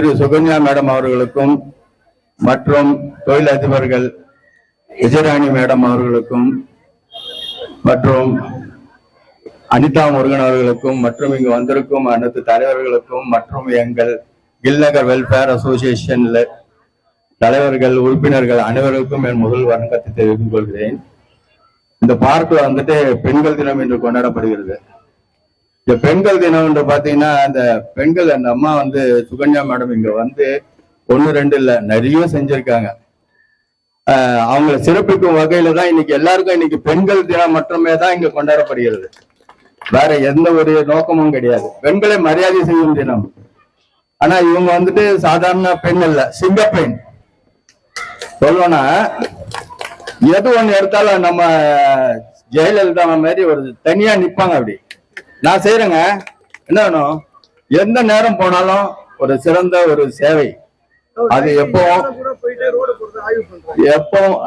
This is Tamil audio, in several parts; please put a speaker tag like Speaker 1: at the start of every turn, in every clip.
Speaker 1: திரு சுகன்யா மேடம் அவர்களுக்கும் மற்றும் தொழிலதிபர்கள் விஜயராணி மேடம் அவர்களுக்கும் மற்றும் அனிதா முருகன் அவர்களுக்கும் மற்றும் இங்கு வந்திருக்கும் அனைத்து தலைவர்களுக்கும் மற்றும் எங்கள் கில்நகர் வெல்ஃபேர் அசோசியேஷன்ல தலைவர்கள் உறுப்பினர்கள் அனைவருக்கும் என் முதல் வணக்கத்தை தெரிவித்துக் கொள்கிறேன். இந்த பார்க்ல வந்துட்டு பெண்கள் தினம் என்று கொண்டாடப்படுகிறது. இந்த பெண்கள் தினம் என்று பாத்தீங்கன்னா அந்த பெண்கள் அந்த அம்மா வந்து சுகன்யா மேடம் இங்க வந்து 1 2 இல்ல நிறைய செஞ்சிருக்காங்க. அவங்களை சிறப்பிக்கும் வகையில தான் இன்னைக்கு எல்லாருக்கும் இன்னைக்கு பெண்கள் தினம் மட்டுமே தான் இங்க கொண்டாடப்படுகிறது. வேற எந்த ஒரு நோக்கமும் கிடையாது. பெண்களை மரியாதை செய்யும் தினம். ஆனா இவங்க வந்துட்டு சாதாரண பெண் அல்ல, சிங்கப்பெண். சொல்லணும்னா எது ஒண்ணு எடுத்தாலும் நம்ம ஜெயலலிதா மாதிரி ஒரு தனியா நிப்பாங்க. அப்படி நான் செய்யறேங்க, என்ன வேணும், எந்த நேரம் போனாலும் ஒரு சிறந்த ஒரு சேவை. அது எப்போ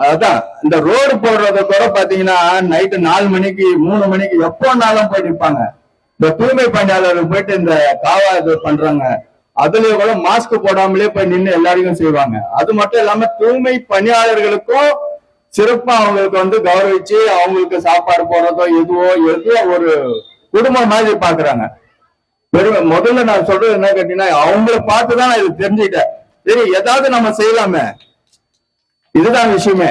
Speaker 1: அதான் இந்த ரோடு போடுறத கூட பாத்தீங்கன்னா நைட்டு 4 மணிக்கு 3 மணிக்கு எப்போனாலும் போய் நிற்பாங்க. இந்த தூய்மை பணியாளர்கள் போயிட்டு இந்த காவா இது பண்றாங்க, அதுலயே கூட மாஸ்க் போடாமலே போய் நின்று எல்லாரையும் செய்வாங்க. அது மட்டும் இல்லாம தூய்மை பணியாளர்களுக்கும் சிறப்பா அவங்களுக்கு வந்து கௌரவிச்சு அவங்களுக்கு சாப்பாடு போடுறதோ எதுவோ ஒரு குடும்பம் மாதிரி பாக்குறாங்க. முதல்ல நான் சொல்றது என்ன கேட்டீங்கன்னா, அவங்கள பார்த்துதான் நான் இது தெரிஞ்சுக்கிட்டேன். சரி, ஏதாவது நம்ம செய்யலாமே, இதுதான் விஷயமே.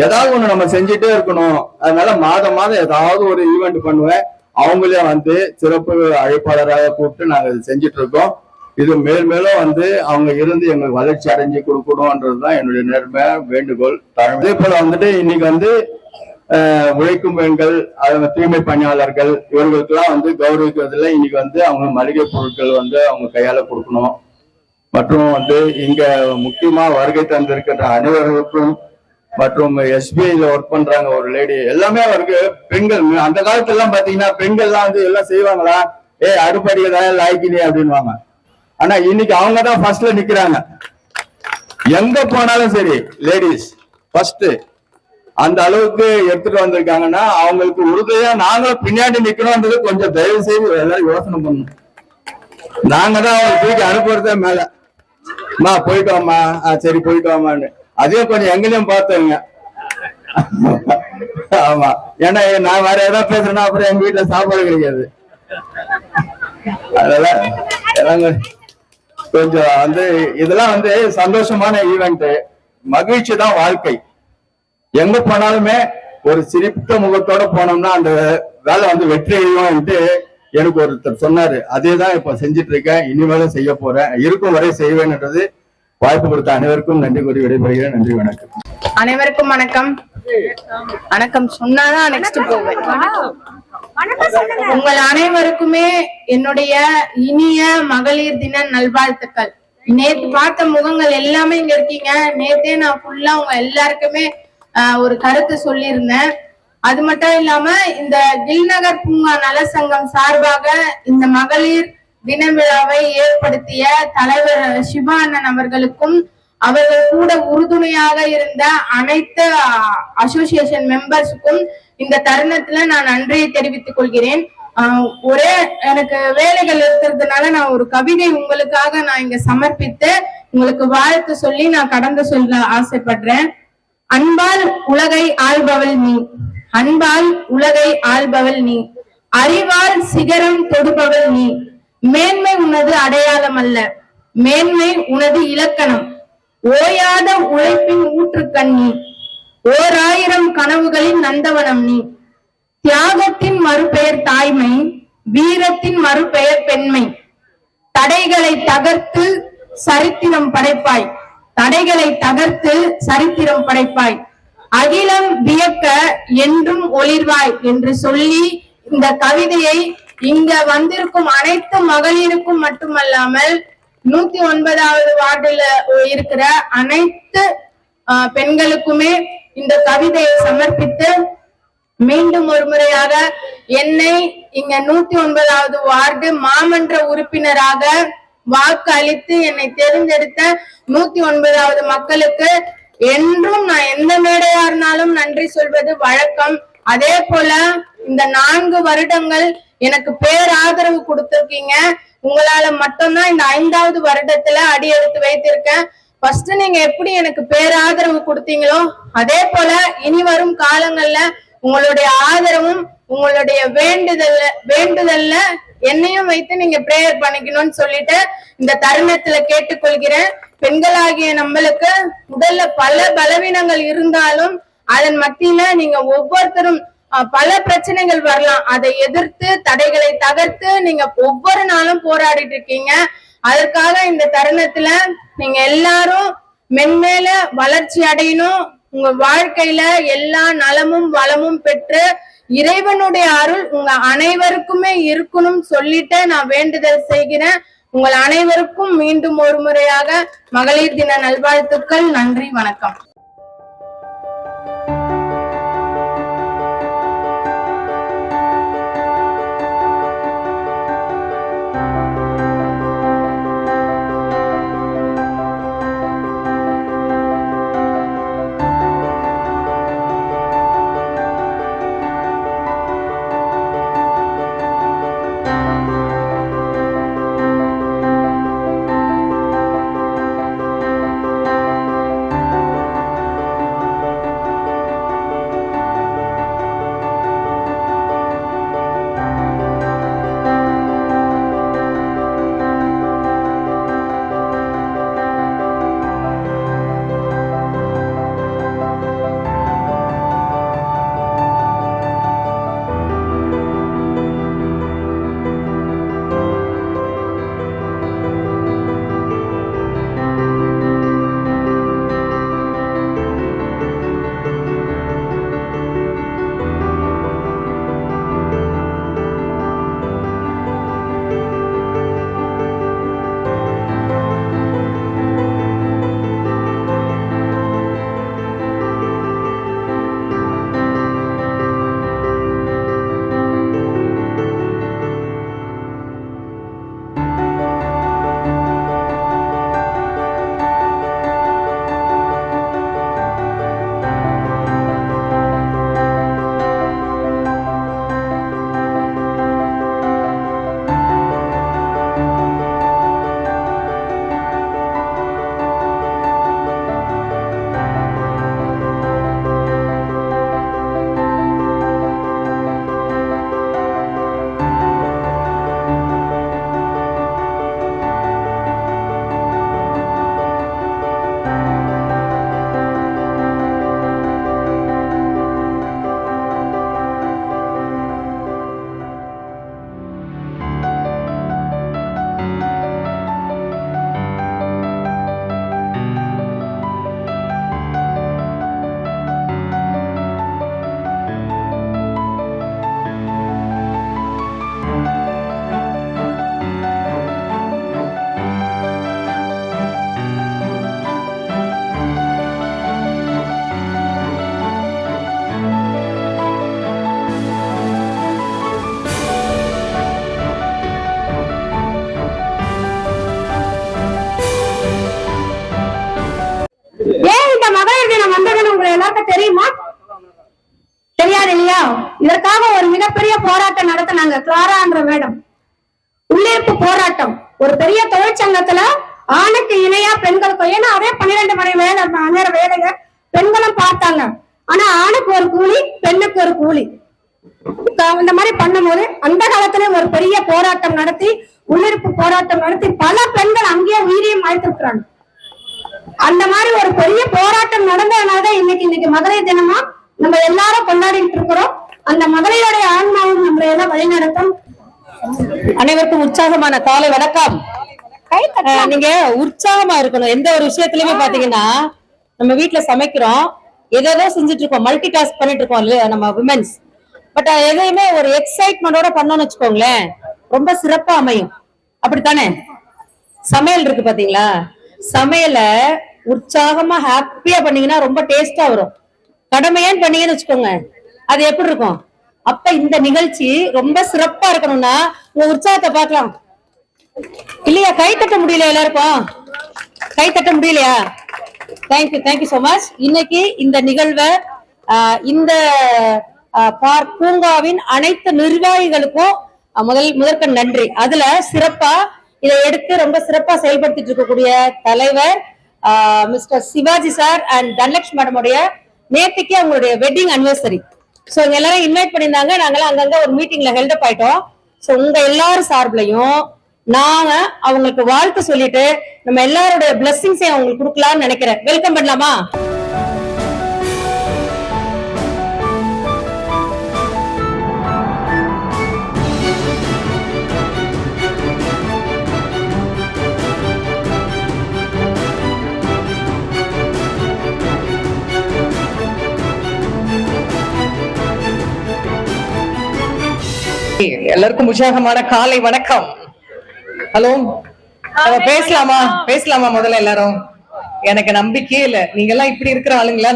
Speaker 1: ஏதாவது ஒண்ணு நம்ம செஞ்சுட்டே இருக்கணும். அதனால மாதம் ஏதாவது ஒரு ஈவெண்ட் பண்ணுவேன். அவங்களே வந்து சிறப்பு அழைப்பாளராக கூப்பிட்டு நாங்க செஞ்சுட்டு இருக்கோம். இது மேலும் வந்து அவங்க இருந்து எங்களுக்கு வளர்ச்சி அடைஞ்சு கொடுக்கணும்ன்றதுதான் என்னுடைய நேர்மை வேண்டுகோள். அதே போல வந்துட்டு இன்னைக்கு வந்து உழைக்கும் பெண்கள், தூய்மை பணியாளர்கள் இவர்களுக்கெல்லாம் வந்து கௌரவிக்கிறதுல இன்னைக்கு வந்து அவங்க மளிகை பொருட்கள் வந்து அவங்க கையால கொடுக்கணும். மற்றும் வந்து இங்க முக்கியமா வருகை தந்திருக்கின்ற அனைவர்களுக்கும் மற்றும் SBIல ஒர்க் பண்றாங்க ஒரு லேடி, எல்லாமே அவருக்கு பெண்கள். அந்த காலத்துல எல்லாம் பாத்தீங்கன்னா பெண்கள்லாம் வந்து எல்லாம் செய்வாங்களா, அடுப்படிக்கதான் லாய்க்கினே அப்படின்வாங்க. ஆனா இன்னைக்கு அவங்க தான் ஃபர்ஸ்ட்ல நிக்கிறாங்க. எங்க போனாலும் சரி லேடிஸ் ஃபர்ஸ்ட். அந்த அளவுக்கு எடுத்துட்டு வந்திருக்காங்கன்னா அவங்களுக்கு உறுதியா நாங்களும் பின்னாடி நிக்கணும்ன்றது கொஞ்சம் தயவு செய்து எல்லாரும் யோசனை பண்ணணும். நாங்க தான் அவங்க தூக்கி அனுப்புறதே மேல, போயிட்டு வாமா, சரி போயிட்டு வாமான்னு. அதே கொஞ்சம் எங்களையும் பார்த்தவங்க. ஆமா, ஏன்னா நான் வேற ஏதாவது பேசுறேன்னா அப்புறம் எங்க வீட்டுல சாப்பாடு கிடைக்காது. அதனால கொஞ்சம் வந்து இதெல்லாம் வந்து சந்தோஷமான ஈவெண்ட், மகிழ்ச்சி தான் வாழ்க்கை. எங்க போனாலுமே ஒரு சிரித்த முகத்தோட போனோம்னா அந்த வேலை வந்து வெற்றி அடையும்ட்டு எனக்கு ஒருத்தர் சொன்னாரு. அதேதான் இப்ப செஞ்சிட்டு இருக்கேன், இனிமேலும் செய்ய போறேன், இருக்கும் வரை செய்வேன்ன்றது. வாய்ப்பு கொடுத்த அனைவருக்கும் நன்றி கூறி விடைபெறுகிறேன். நன்றி, வணக்கம்.
Speaker 2: அனைவருக்கும் வணக்கம். வணக்கம் சொன்னாதான் நெக்ஸ்ட் போவேன். உங்கள் அனைவருக்குமே என்னுடைய இனிய மகளிர் தின நல்வாழ்த்துக்கள். நேத்து பார்த்த முகங்கள் எல்லாமே இங்க இருக்கீங்க. நேத்தே நான் ஃபுல்லா உங்க எல்லாருக்குமே ஒரு கருத்து சொல்லியிருந்தேன். அது மட்டும் இல்லாம இந்த கில்நகர் பூங்கா நல சங்கம் சார்பாக இந்த மகளிர் தின விழாவை ஏற்படுத்திய தலைவர் சிவா அண்ணன் அவர்களுக்கும் அவர்கள் கூட உறுதுணையாக இருந்த அனைத்து அசோசியேஷன் மெம்பர்ஸுக்கும் இந்த தருணத்துல நான் நன்றியை தெரிவித்துக் கொள்கிறேன். ஒரே எனக்கு வேலைகள் இருக்கிறதுனால நான் ஒரு கவிதை உங்களுக்காக நான் இங்க சமர்ப்பித்து உங்களுக்கு வாழ்த்து சொல்லி நான் கடந்து சொல்ல ஆசைப்படுறேன். அன்பால் உலகை ஆள்பவள் நீ, அன்பால் உலகை ஆள்பவள் நீ, அறிவால் சிகரம் தொடுபவள் நீ, மேன்மை உனது அடையாளம் அல்ல, மேன்மை உனது இலக்கணம், ஓயாத உழைப்பின் ஊற்றுக்கண் நீ, 1000 கனவுகளின் நந்தவனம் நீ, தியாகத்தின் மறுபெயர் தாய்மை, வீரத்தின் மறுபெயர் பெண்மை, தடைகளை தகர்த்து சரித்திரம் படைப்பாய், தடைகளை தகர்த்து சரித்திரம் படைப்பாய், அகிலம் வியக்க என்றும் ஒளிர்வாய் என்று சொல்லி இந்த கவிதையை இங்க வந்திருக்கும் அனைத்து மகளிருக்கும் மட்டுமல்லாமல் 109வது வார்டில் இருக்கிற அனைத்து பெண்களுக்குமே இந்த கவிதையை சமர்ப்பித்து மீண்டும் ஒரு முறையாக என்னை இங்க 109வது வார்டு மாமன்ற உறுப்பினராக வாக்கு அளித்து என்னை தேர்ந்தெடுத்த 109வது மக்களுக்கு என்றும் நான் எந்த மேடையா இருந்தாலும் நன்றி சொல்வது வழக்கம். அதே போல இந்த 4 வருடங்கள் எனக்கு பேராதரவு கொடுத்திருக்கீங்க. உங்களால மட்டும்தான் இந்த 5வது வருடத்துல அடி எடுத்து வைத்திருக்கேன். ஃபர்ஸ்ட் நீங்க எப்படி எனக்கு பேராதரவு கொடுத்தீங்களோ அதே போல இனி வரும் காலங்கள்ல உங்களுடைய ஆதரவும் உங்களுடைய வேண்டுதல்ல என்னையும் வைத்து நீங்க பிரேயர் பண்ணிக்கணும்னு சொல்லிட்டு இந்த தருணத்துல கேட்டுக்கொள்கிறேன். பெண்களாகிய நம்மளுக்கு உடல்ல பல பலவீனங்கள் இருந்தாலும் அதன் மத்தியில நீங்க ஒவ்வொருத்தரும் பல பிரச்சனைகள் வரலாம், அதை எதிர்த்து தடைகளை தகர்த்து நீங்க ஒவ்வொரு நாளும் போராடிட்டு இருக்கீங்க. அதற்காக இந்த தருணத்துல நீங்க எல்லாரும் மென்மேல வளர்ச்சி அடையணும். உங்க வாழ்க்கையில எல்லா நலமும் வளமும் பெற்று இறைவனுடைய அருள் உங்க அனைவருக்குமே இருக்கணும் சொல்லிட்டு நான் வேண்டுதல் செய்கிறேன். உங்கள் அனைவருக்கும் மீண்டும் ஒரு முறையாக மகளிர் தின நல்வாழ்த்துக்கள். நன்றி, வணக்கம்.
Speaker 3: எல்லாருக்கும் தெரியுமா? தெரியாது இல்லையா? இதற்காக ஒரு மிகப்பெரிய போராட்டம் நடத்தினாங்க. கிளாரான்ற மேடம் உள்ளிருப்பு போராட்டம். ஒரு பெரிய தொழிற்சங்கத்துல ஆணுக்கு இணையா பெண்களுக்கு, ஏன்னா அதே 12 மணி நேர வேலையை பெண்களும் பார்த்தாங்க. ஆனா ஆணுக்கு ஒரு கூலி, பெண்ணுக்கு ஒரு கூலி. இந்த மாதிரி பண்ணும்போது அந்த காலத்துல ஒரு பெரிய போராட்டம் நடத்தி, உள்ளிருப்பு போராட்டம் நடத்தி பல பெண்கள் அங்கேயே உயிரியம் அழைத்திருக்கிறாங்க. அந்த மாதிரி ஒரு பெரிய போராட்டம் நடந்ததுனாலதான் இன்னைக்கு மகளிர் தினமா நம்ம எல்லாரும் கொண்டாடிட்டு இருக்கிறோம். அந்த மகளிருடைய ஆன்மாவும் நம்மளை எல்லாம் வழிநடத்தும்.
Speaker 4: அனைவருக்கும் உற்சாகமான காலை வணக்கம். நீங்க உற்சாகமா இருக்கணும். எந்த ஒரு விஷயத்திலயுமே பாத்தீங்கன்னா, நம்ம வீட்டுல சமைக்கிறோம், ஏதோ செஞ்சுட்டு இருக்கோம், மல்டி டாஸ்க் பண்ணிட்டு இருக்கோம் இல்லையா நம்ம விமென்ஸ். பட் எதையுமே ஒரு எக்ஸைட்மெண்டோட பண்ணோம்னு வச்சுக்கோங்களேன், ரொம்ப சிறப்பா அமையும். அப்படித்தானே? சமையல் இருக்கு பாத்தீங்களா, சமையல உற்சாகமா ஹாப்பியா பண்ணீங்கன்னா ரொம்ப டேஸ்டா வரும். கடமையான்னு பண்ணீங்கன்னு வச்சுக்கோங்க, அது எப்படி இருக்கும்? அப்ப இந்த நிகழ்ச்சி ரொம்ப சிறப்பா இருக்கணும்னா உங்க உற்சாகத்தை பார்க்கலாம் இல்லையா? கை தட்ட முடியல எல்லாருக்கும்? கை தட்ட முடியலையா? Thank you so much. இன்னைக்கு இந்த நிகழ்வை இந்த பூங்காவின் அனைத்து நிர்வாகிகளுக்கும் முதற்கண் நன்றி. அதுல சிறப்பா இதை எடுத்து ரொம்ப சிறப்பா செயல்படுத்திட்டு இருக்கக்கூடிய தலைவர் mister Shivaji sir and Dhanalakshmi மேடமுடைய நேற்றுக்கு அவங்களுடைய வெட்டிங் அனிவர்சரி. சோ இங்க எல்லாரும் இன்வைட் பண்ணியிருந்தாங்க. நாங்களாம் அங்கங்க ஒரு மீட்டிங்ல ஹெல்டப் ஆயிட்டோம். சோ உங்க எல்லாரும் சார்பிலையும் நாங்க அவங்களுக்கு வாழ்த்து சொல்லிட்டு நம்ம எல்லாருடைய பிளெஸிங்ஸையும் அவங்களுக்கு கொடுக்கலாம்னு நினைக்கிறேன். வெல்கம் பண்ணலாமா?
Speaker 5: எல்லாருக்கும் உற்சாகமான காலை வணக்கம். ஹலோ, பேசலாமா முதல்ல எல்லாரும்? எனக்கு நம்பிக்கையே இல்ல, நீங்க எல்லாம் இப்படி இருக்கிற ஆளுங்களா?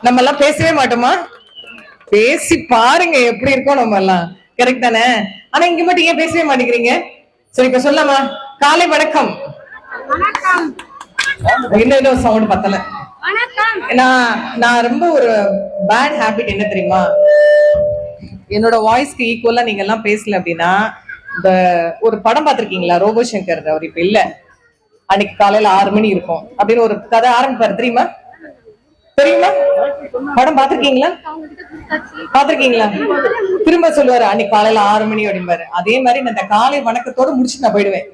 Speaker 5: நம்ம எல்லாம் பேசவே மாட்டோமா? பேசி பாருங்க எப்படி இருக்கோம் நம்ம எல்லாம். கரெக்ட் தானே? ஆனா இங்க மட்டும் ஏன் பேசவே மாட்டேங்கிறீங்க? சரி, இப்ப சொல்லாமா? காலை வணக்கம். இன்னும் சவுண்ட் பத்தல. நான் ரொம்ப ஒரு பேட் ஹேபிட் என்ன தெரியுமா? என்னோட வாய்ஸ்க்கு ஈக்குவலா நீங்க எல்லாம் பேசல அப்படின்னா, இந்த ஒரு படம் பார்த்திருக்கீங்களா? ரோபோ சங்கர், அவர் இப்ப இல்ல, அன்னைக்கு காலையில 6 மணி இருக்கும் அப்படின்னு ஒரு கதை ஆரம்பிப்பாரு. தெரியுமா? படம் பாத்திருக்கீங்களா? திரும்ப சொல்லுவாரு அன்னைக்கு காலையில 6 மணி அப்படிம்பாரு. அதே மாதிரி நான் இந்த காலை வணக்கத்தோட முடிச்சுட்டு நான் போயிடுவேன்.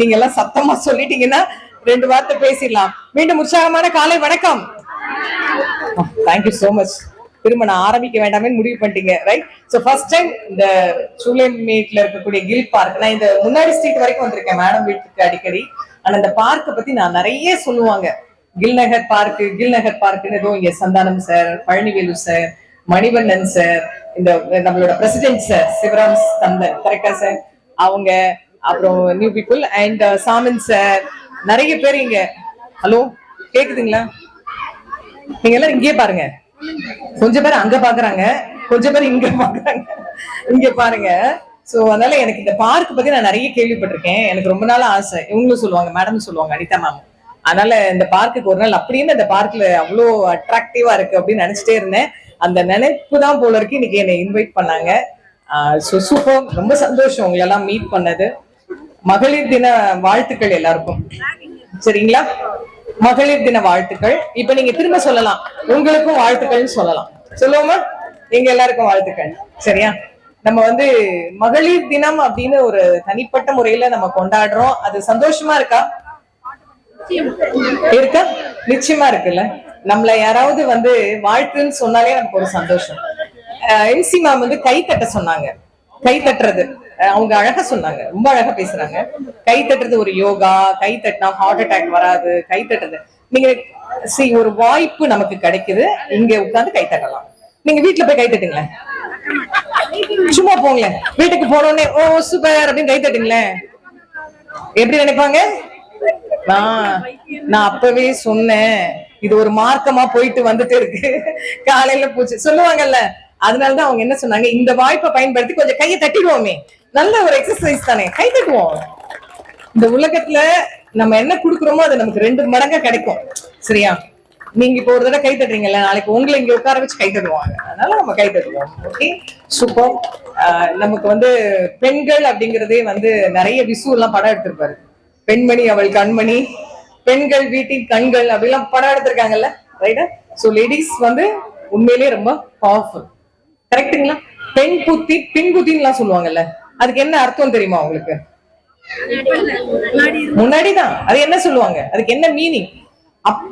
Speaker 5: நீங்க எல்லாம் சத்தமா சொல்லிட்டீங்கன்னா 2 வார்த்தை பேசிடலாம். மீண்டும் உற்சாகமான காலை வணக்கம். Thank you so much. திரும்ப நான் ஆரம்பிக்க வேண்டாமே முடிவு பண்ணிட்டீங்க, ரைட்? சோ ஃபர்ஸ்ட் டைம் இந்த சூளைமேட்ல இருக்கக்கூடிய கில் பார்க், நான் இந்த முன்னாடி ஸ்ட்ரீட் வரைக்கும் வந்திருக்கேன் மேடம் வீட்டுக்கு அடிக்கடி. ஆனா இந்த பார்க்க பத்தி நான் நிறைய சொல்லுவாங்க. கில் நகர் பார்க்குன்னு ஏதோ இங்க Santhanam sir, Palanivelu sir, Manivannan sir, இந்த நம்மளோட பிரசிடென்ட் சார் சிவராம் ஸ்கந்தன், கரெக்டா சார்? அவங்க, அப்புறம் new people and Chaman sir, நிறைய பேர் இங்க. ஹலோ, கேக்குதுங்களா? நீங்க எல்லாம் இங்கே பாருங்க. கொஞ்சம் பேர் அங்க பாக்குறாங்க, கொஞ்சம் பேர் இங்க பாக்குறாங்க. இங்க பாருங்க. சோ அதனால எனக்கு இந்த பார்க் பத்தி நான் நிறைய கேள்விப்பட்டிருக்கேன். எனக்கு ரொம்ப நாள் ஆசை. இவங்களும் சொல்லுவாங்க, மேடம் சொல்லுவாங்க, அனிதா மேம். அதனால இந்த பார்க்குக்கு ஒரு நாள் அப்படின்னு இந்த பார்க்ல அவ்வளோ அட்ராக்டிவா இருக்கு அப்படின்னு நினைச்சிட்டே இருந்தேன். அந்த நினைப்பு தான் போல இருக்கு இன்னைக்கு என்னை இன்வைட் பண்ணாங்க. சூப்பர், ரொம்ப சந்தோஷம் உங்களை எல்லாம் மீட் பண்ணது. மகளிர் தின வாழ்த்துக்கள் எல்லாருக்கும், சரிங்களா? மகளிர் தின வாழ்த்துக்கள். இப்ப நீங்க திரும்ப சொல்லலாம், உங்களுக்கும் வாழ்த்துக்கள்னு சொல்லலாம். சொல்லுவோமா? எங்க எல்லாருக்கும் வாழ்த்துக்கள், சரியா? நம்ம மகளிர் தினம் அப்படின்னு ஒரு தனிப்பட்ட முறையில நம்ம கொண்டாடுறோம். அது சந்தோஷமா இருக்கா? நிச்சயமா இருக்குல்ல. நம்மள யாராவது வாழ்த்துன்னு சொன்னாலே நமக்கு ஒரு சந்தோஷம். எம்சி மேம் கை தட்ட சொன்னாங்க. கை தட்டுறது அவங்க அழகா சொன்னாங்க, ரொம்ப அழகா பேசுறாங்க. கை தட்டுறது ஒரு யோகா. கை தட்டினா ஹார்ட் அட்டாக் வராது. கை தட்டுறது நீங்க ஒரு வாய்ப்பு நமக்கு கிடைக்குது. இங்க உட்கார்ந்து கை தட்டலாம். நீங்க வீட்டுல போய் கை தட்டுங்களேன். சும்மா போங்களேன், வீட்டுக்கு போனோடனே ஓ சூப்பர் அப்படின்னு கை தட்டுங்களேன். எப்படி நினைப்பாங்க? நான் அப்பவே சொன்னேன், இது ஒரு மார்க்கமா போயிட்டு வந்துட்டு இருக்கு, காலையில போச்சு சொல்லுவாங்கல்ல. அதனாலதான் அவங்க என்ன சொன்னாங்க, இந்த வாய்ப்பை பயன்படுத்தி கொஞ்சம் கையை தட்டிடுவோமே. நல்ல ஒரு எக்ஸசைஸ் தானே, கை தட்டுவோம். இந்த உலகத்துல நம்ம என்ன குடுக்குறோமோ அது நமக்கு 2 மடங்கா கிடைக்கும், சரியா? நீங்க இப்ப ஒரு தடவை கை தட்டுறீங்கல்ல, நாளைக்கு உங்களை இங்க உட்கார வச்சு கை தட்டுவாங்க. அதனால நம்ம கை தட்டுவோம். Okay, super. நமக்கு பெண்கள் அப்படிங்கறதே நிறைய விசு எல்லாம் படம் எடுத்திருப்பாரு. பெண்மணி அவள் கண்மணி, பெண்கள் வீட்டின் கண்கள் அப்படிலாம் படம் எடுத்திருக்காங்கல்ல, ரைட்டா? சோ லேடிஸ் உண்மையிலேயே ரொம்ப பவர்ஃபுல், கரெக்டுங்களா? பெண் புத்தி பின் புத்தின்னு எல்லாம் சொல்லுவாங்கல்ல, அதுக்கு என்ன அர்த்தம் தெரியுமா உங்களுக்கு? முன்னாடிதான். அது என்ன சொல்லுவாங்க, அதுக்கு என்ன மீனிங்?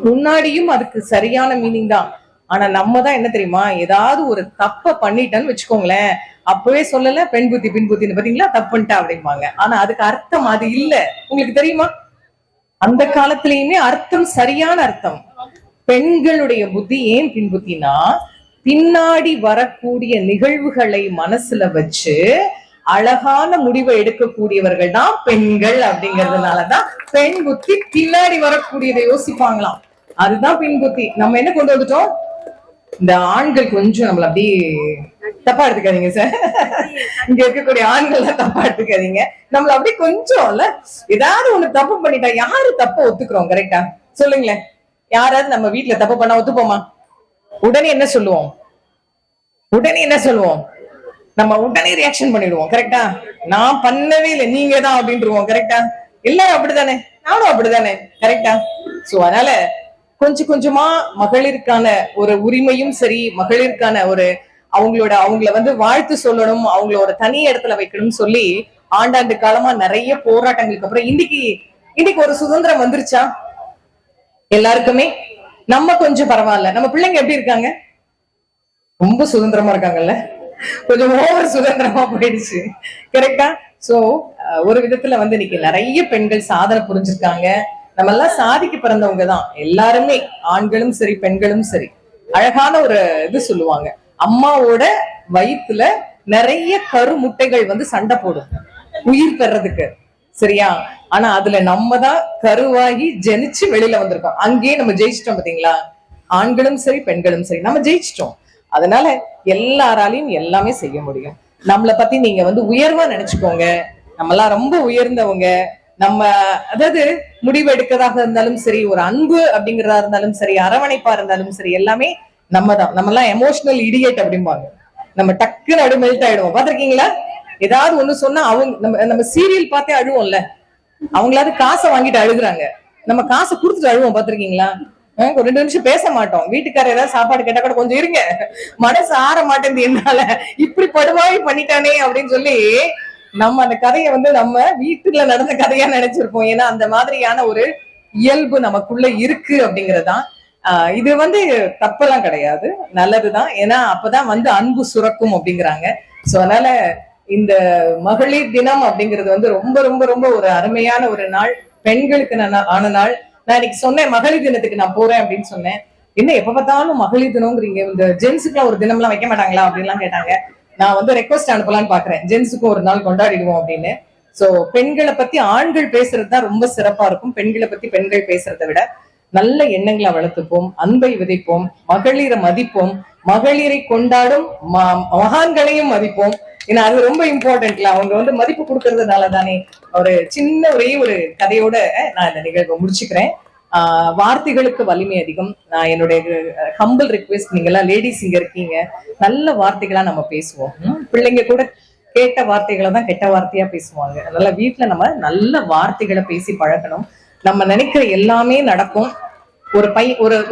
Speaker 5: முன்னாடியும் அதுக்கு சரியான மீனிங் தான். ஆனா நம்ம தான் என்ன தெரியுமா, ஏதாவது ஒரு தப்ப பண்ணிட்டேன்னு வச்சுக்கோங்களேன், அப்பவே சொல்லல பெண் புத்தி பின் புத்தின்னு, பாத்தீங்களா தப்புன்ட்டா அப்படிம்பாங்க. ஆனா அதுக்கு அர்த்தம் அது இல்ல. உங்களுக்கு தெரியுமா, அந்த காலத்திலயுமே அர்த்தம் சரியான அர்த்தம். பெண்களுடைய புத்தி ஏன் பின் புத்தினா, பின்னாடி வரக்கூடிய நிகழ்வுகளை மனசுல வச்சு அழகான முடிவை எடுக்கக்கூடியவர்கள் தான் பெண்கள். அப்படிங்கறதுனாலதான் பெண் புத்தி பின்னாடி வரக்கூடியதை யோசிப்பாங்களாம். அதுதான் பின் புத்தி. நம்ம என்ன கொண்டு வந்துட்டோம், இந்த ஆண்கள் கொஞ்சம் நம்மள அப்படி தப்பா எடுத்துக்காதீங்க சார், இங்க இருக்கக்கூடிய ஆண்கள் தப்பா எடுத்துக்காதீங்க. நம்மள அப்படி கொஞ்சம் இல்ல, ஏதாவது ஒண்ணு தப்பு பண்ணிட்டா யாரு தப்ப ஒத்துக்கிறோம்? கரெக்டா சொல்லுங்களேன். யாராவது நம்ம வீட்டுல தப்பு பண்ணா ஒத்துப்போமா? உடனே என்ன சொல்லுவோம்? நம்ம உடனே ரியாக்ஷன் பண்ணிடுவோம். கரெக்டா? நான் பண்ணவே இல்லை, நீங்க தான் அப்படின்ட்டுருவோம். கரெக்டா? எல்லாரும் அப்படித்தானே, நானும் அப்படித்தானே. கரெக்டா? சோ அதனால கொஞ்சம் கொஞ்சமா மகளிருக்கான ஒரு உரிமையும் சரி, மகளிருக்கான ஒரு அவங்கள வந்து வாழ்த்து சொல்லணும், அவங்கள ஒரு தனி இடத்துல வைக்கணும்னு சொல்லி ஆண்டாண்டு காலமா நிறைய போராட்டங்களுக்கு அப்புறம் இன்னைக்கு ஒரு சுதந்திரம் வந்துருச்சா எல்லாருக்குமே? நம்ம கொஞ்சம் பரவாயில்ல. நம்ம பிள்ளைங்க எப்படி இருக்காங்க? ரொம்ப சுதந்திரமா இருக்காங்கல்ல, கொஞ்சம் ஓவர் சுதந்திரமா போயிடுச்சு. கரெக்டா? சோ ஒரு விதத்துல வந்து இன்னைக்கு நிறைய பெண்கள் சாதனை புரிஞ்சிருக்காங்க. நம்ம எல்லாம் சாதிக்க பிறந்தவங்க தான் எல்லாருமே, ஆண்களும் சரி பெண்களும் சரி. அழகான ஒரு இது சொல்லுவாங்க, அம்மாவோட வயிற்றுல நிறைய கரு முட்டைகள் வந்து சண்டை போடும் உயிர் பெறதுக்கு. சரியா? ஆனா அதுல நம்ம தான் கருவாகி ஜெனிச்சு வெளியில வந்திருக்கோம். அங்கேயே நம்ம ஜெயிச்சிட்டோம். பாத்தீங்களா? ஆண்களும் சரி பெண்களும் சரி நம்ம ஜெயிச்சிட்டோம். அதனால எல்லாராலையும் எல்லாமே செய்ய முடியும். நம்மளை பத்தி நீங்க வந்து உயர்வா நினைச்சுக்கோங்க. நம்ம எல்லாம் ரொம்ப உயர்ந்தவங்க. நம்ம அதாவது முடிவு எடுக்கிறதாக இருந்தாலும் சரி, ஒரு அன்பு அப்படிங்கிறதா இருந்தாலும் சரி, அரவணைப்பா இருந்தாலும் சரி, எல்லாமே நம்ம தான். நம்ம எல்லாம் எமோஷனல் இடியேட் அப்படிம்பாங்க. நம்ம டக்குன்னு அடு மெல்ட் ஆயிடுவோம். பாத்திருக்கீங்களா? ஏதாவது ஒண்ணு சொன்னா அவங்க நம்ம சீரியல் பார்த்தே அழுவோம்ல, அவங்களாவது காசை வாங்கிட்டு அழுகுறாங்க, நம்ம காசை கொடுத்துட்டு அழுவோம். பாத்திருக்கீங்களா? ஒரு 2 நிமிஷம் பேச மாட்டோம். வீட்டுக்காரர் ஏதாவது சாப்பாடு கேட்டா கூட கொஞ்சம் இருங்க, மனசு ஆற மாட்டேங்குது, என்னால இப்படி படுவாய் பண்ணிட்டானே அப்படின்னு சொல்லி நம்ம அந்த கதையை வந்து நம்ம வீட்டுல நடந்த கதையா நினைச்சிருப்போம். ஏன்னா அந்த மாதிரியான ஒரு இயல்பு நமக்குள்ள இருக்கு அப்படிங்கறதுதான். இது வந்து தப்பெல்லாம் கிடையாது, நல்லதுதான். ஏன்னா அப்பதான் வந்து அன்பு சுரக்கும் அப்படிங்கிறாங்க. சோ அதனால இந்த மகளிர் தினம் அப்படிங்கிறது வந்து ரொம்ப ரொம்ப ரொம்ப ஒரு அருமையான ஒரு நாள், பெண்களுக்கு ஆன நாள். நான் இன்னைக்கு சொன்னேன் மகளிர் தினத்துக்கு நான் போறேன் அப்படின்னு சொன்னேன். என்ன எப்ப பார்த்தாலும் மகளிர் தினம்ங்கிறீங்க, இந்த ஜென்ஸுக்குலாம் ஒரு தினம் எல்லாம் வைக்க மாட்டாங்களா அப்படின்லாம் கேட்டாங்க. நான் வந்து ரெக்வஸ்ட் அனுப்பலான்னு பாக்குறேன், ஜென்ஸுக்கும் ஒரு நாள் கொண்டாடிடுவோம் அப்படின்னு. சோ பெண்களை பத்தி ஆண்கள் பேசுறது தான் ரொம்ப சிறப்பா இருக்கும். பெண்களை பத்தி பெண்கள் பேசுறதை விட நல்ல எண்ணங்களை வளர்த்துப்போம், அன்பை விதைப்போம், மகளிரை மதிப்போம், மகளிரை கொண்டாடும் மகான்களையும் மதிப்போம். ஏன்னா அது ரொம்ப இம்பார்ட்டன்ட்ல, அவங்க வந்து மதிப்பு கொடுக்கறதுனால தானே. ஒரு சின்ன ஒரே ஒரு கதையோட நான் இந்த நிகழ்வை முடிச்சுக்கிறேன். வார்த்தைகளுக்கு வலிமை அதிகம். நான் என்னுடைய ஹம்பிள் ரிக்வெஸ்ட், நீங்க எல்லாம் லேடிஸ் இங்க இருக்கீங்க, நல்ல வார்த்தைகளா நம்ம பேசுவோம். பிள்ளைங்க கூட கேட்ட வார்த்தைகளை தான் கெட்ட வார்த்தையா பேசுவாங்க. அதனால வீட்டுல நம்ம நல்ல வார்த்தைகளை பேசி பழக்கணும். நம்ம நினைக்கிற எல்லாமே நடக்கும்.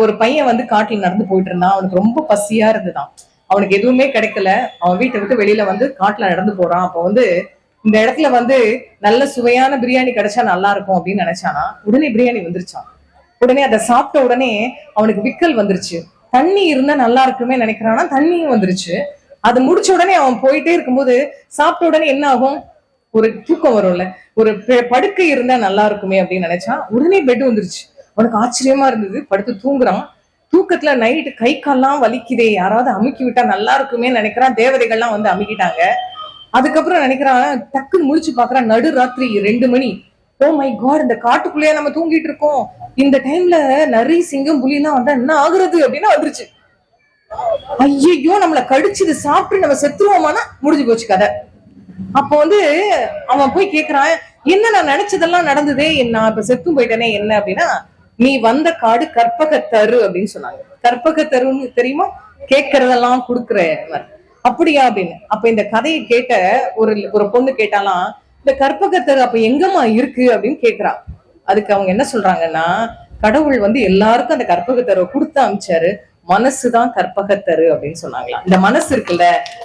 Speaker 5: ஒரு பையன் வந்து காட்டுல நடந்து போயிட்டு இருந்தான். அவனுக்கு ரொம்ப பசியா இருந்துதான், அவனுக்கு எதுவுமே கிடைக்கல. அவன் வீட்டை விட்டு வெளியில வந்து காட்டுல நடந்து போறான். அப்ப வந்து இந்த இடத்துல வந்து நல்ல சுவையான பிரியாணி கிடைச்சா நல்லா இருக்கும் அப்படின்னு நினைச்சானா, உடனே பிரியாணி வந்துருச்சான். உடனே அதை சாப்பிட்ட உடனே அவனுக்கு விக்கல் வந்துருச்சு. தண்ணி இருந்தா நல்லா இருக்குமே நினைக்கிறானா, தண்ணியும் வந்துருச்சு. அது முடிச்ச உடனே அவன் போயிட்டே இருக்கும்போது சாப்பிட்ட உடனே என்ன ஆகும், ஒரு தூக்கம் வரும்ல, ஒரு படுக்கை இருந்தா நல்லா இருக்குமே அப்படின்னு நினைச்சான். உடனே பெட் வந்துருச்சு. அவனுக்கு ஆச்சரியமா இருந்தது. படுத்து தூங்குறான். தூக்கத்துல நைட்டு கை கால்லாம் வலிக்குதே, யாராவது அமுக்கி விட்டா நல்லா இருக்குமே நினைக்கிறான். தேவதைகள்லாம் வந்து அமுக்கிட்டாங்க. அதுக்கப்புறம் நினைக்கிறான், டக்குன்னு முழிச்சு பாக்குறான், நடு ராத்திரி 2 மணி. ஓ மை காட், இந்த காட்டுக்குள்ளேயே நம்ம தூங்கிட்டு இருக்கோம், இந்த டைம்ல நரி சிங்கம் புலி எல்லாம் வந்தா என்ன ஆகுறது அப்படின்னு வந்துருச்சு. ஐயோ நம்மளை கடிச்சு சாப்பிட்டு நம்ம செத்துருவோமானா முடிஞ்சு போச்சு கதை. அப்ப வந்து அவன் போய் கேக்குறான், என்ன நான் நினைச்சதெல்லாம் நடந்ததே, நான் இப்ப செத்தும் போயிட்டேனே என்ன அப்படின்னா, நீ வந்த காடு கற்பகத்தரு அப்படின்னு சொன்னாங்க. கற்பகத்தருன்னு தெரியுமா? கேட்கறதெல்லாம் கொடுக்குற. அப்படியா அப்படின்னு. அப்ப இந்த கதையை கேட்ட ஒரு பொண்ணு கேட்டாலாம், இந்த கற்பகத்தரு அப்ப எங்கம்மா இருக்கு அப்படின்னு கேக்குறா. அதுக்கு அவங்க என்ன சொல்றாங்கன்னா, கடவுள் வந்து எல்லாருக்கும் அந்த கற்பகத்தருவை கொடுத்து அமிச்சாரு, மனசுதான் கற்பகத்தரு அப்படின்னு சொன்னாங்களாம். இந்த மனசு இருக்குல்ல,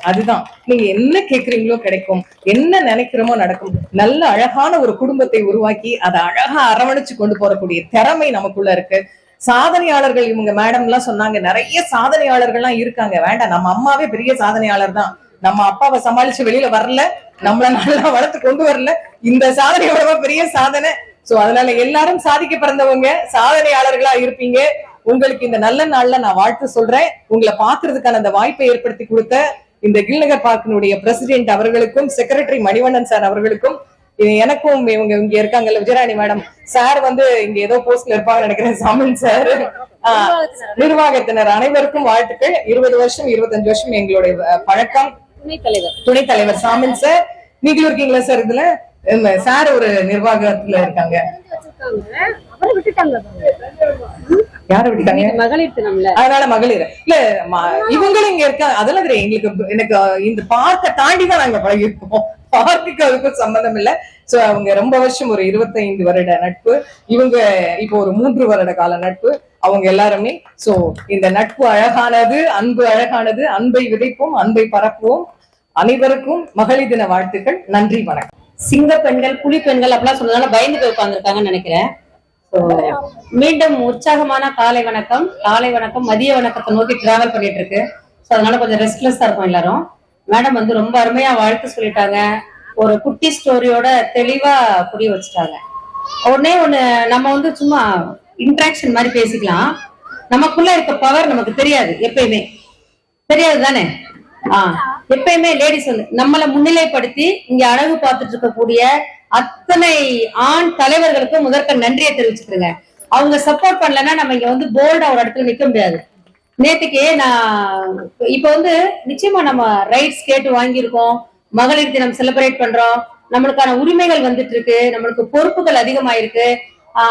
Speaker 5: அதுதான் நீங்க என்ன கேக்குறீங்களோ கிடைக்கும், என்ன நினைக்கிறோமோ நடக்கும். நல்ல அழகான ஒரு குடும்பத்தை உருவாக்கி அதை அழகா அரவணைச்சு கொண்டு போறக்கூடிய திறமை நமக்குள்ள இருக்கு. சாதனையாளர்கள் இவங்க மேடம் எல்லாம் சொன்னாங்க, நிறைய சாதனையாளர்கள்லாம் இருக்காங்க. வேண்டாம், நம்ம அம்மாவே பெரிய சாதனையாளர் தான். நம்ம அப்பாவை சமாளிச்சு வெளியில வரல, நம்மள நல்லா வளர்த்து கொண்டு வரல, இந்த சாதனையோட பெரிய சாதனை. சோ அதனால எல்லாரும் சாதிக்க பிறந்தவங்க, சாதனையாளர்களா இருப்பீங்க. உங்களுக்கு இந்த நல்ல நாள்ல நான் வாழ்த்து சொல்றேன். உங்களை பாக்குறதுக்கான அந்த வாய்ப்பை ஏற்படுத்தி கொடுத்த இந்த கில்நகர் பார்க்கினுடைய பிரசிடென்ட் அவர்களுக்கும், செக்ரட்டரி மணிவண்ணன் சார் அவர்களுக்கும், எனக்கும் இவங்க இங்க இருக்காங்கல்ல விஜயராணி மேடம் சார் வந்து இங்க ஏதோ போஸ்ட்ல இருப்பாங்க நினைக்கிறேன், சாமன் சார், நிர்வாகத்தினர் அனைவருக்கும் வாழ்த்துக்கள். 20 வருஷம் 25 வருஷம் எங்களுடைய பழக்கம். துணைத் தலைவர் சாமன் சார், நீங்களும் இருக்கீங்களா சார் இதுல? சார் ஒரு நிர்வாகத்துல இருக்காங்க. யாரை விட்டாங்க?
Speaker 4: மகளிர் தினம்ல
Speaker 5: அதனால மகளிர் இல்ல இவங்களும் இங்க இருக்காங்க. அதெல்லாம் தெரியும் எங்களுக்கு. எனக்கு இந்த பார்க்க தாண்டி தான் நாங்க பழகிருக்கோம். பார்க்குக்கு அதுக்கும் சம்பந்தம் இல்ல. சோ அவங்க ரொம்ப வருஷம், ஒரு 25 வருட நட்பு. இவங்க இப்போ ஒரு 3 வருட கால நட்பு. அவங்க எல்லாருமே. சோ இந்த நட்பு அழகானது, அன்பு அழகானது. அன்பை விதைப்போம், அன்பை பரப்புவோம். அனைவருக்கும் மகளிர் தின வாழ்த்துக்கள். நன்றி, வணக்கம்.
Speaker 4: சிங்க பெண்கள், புலி பெண்கள் அப்படிலாம் சொன்னதால பயந்து போய் உட்கார்ந்துருக்காங்கன்னு நினைக்கிறேன். மீண்டும் உற்சாகமான காலை வணக்கம். காலை வணக்கம் மதிய வணக்கத்தை நோக்கி டிராவல் பண்ணிட்டு இருக்கு. சோ அதனால கொஞ்சம் ரெஸ்ட்லெஸ்ஸா இருக்கும் எல்லாரும். மேடம் வந்து ரொம்ப அருமையா வாழ்த்து சொல்லிட்டாங்க. ஒரு குட்டி ஸ்டோரியோட தெளிவா புரிய வச்சுட்டாங்க. ஒண்ணு நம்ம வந்து சும்மா இன்ட்ராக்ஷன் மாதிரி பேசிக்கலாம். நமக்குள்ள இருக்க பவர் நமக்கு தெரியாது, எப்பயுமே தெரியாது தானே. எப்பயுமே லேடிஸ் வந்து நம்மளை முன்னிலைப்படுத்தி இங்க அழகு பார்த்துட்டு இருக்கக்கூடிய அத்தனை ஆண் தலைவர்களுக்கும் முதற்க நன்றியை தெரிவிச்சுக்கிறேங்க. அவங்க சப்போர்ட் பண்ணலன்னா நம்ம இங்க வந்து போல்டா ஒரு இடத்துல நிக்க முடியாது. நேத்துக்கு நான் இப்ப வந்து நிச்சயமா நம்ம ரைட்ஸ் கேட்டு வாங்கியிருக்கோம். மகளிர் தினம் செலிப்ரேட் பண்றோம். நம்மளுக்கான உரிமைகள் வந்துட்டு இருக்கு. நம்மளுக்கு பொறுப்புகள் அதிகமாயிருக்கு.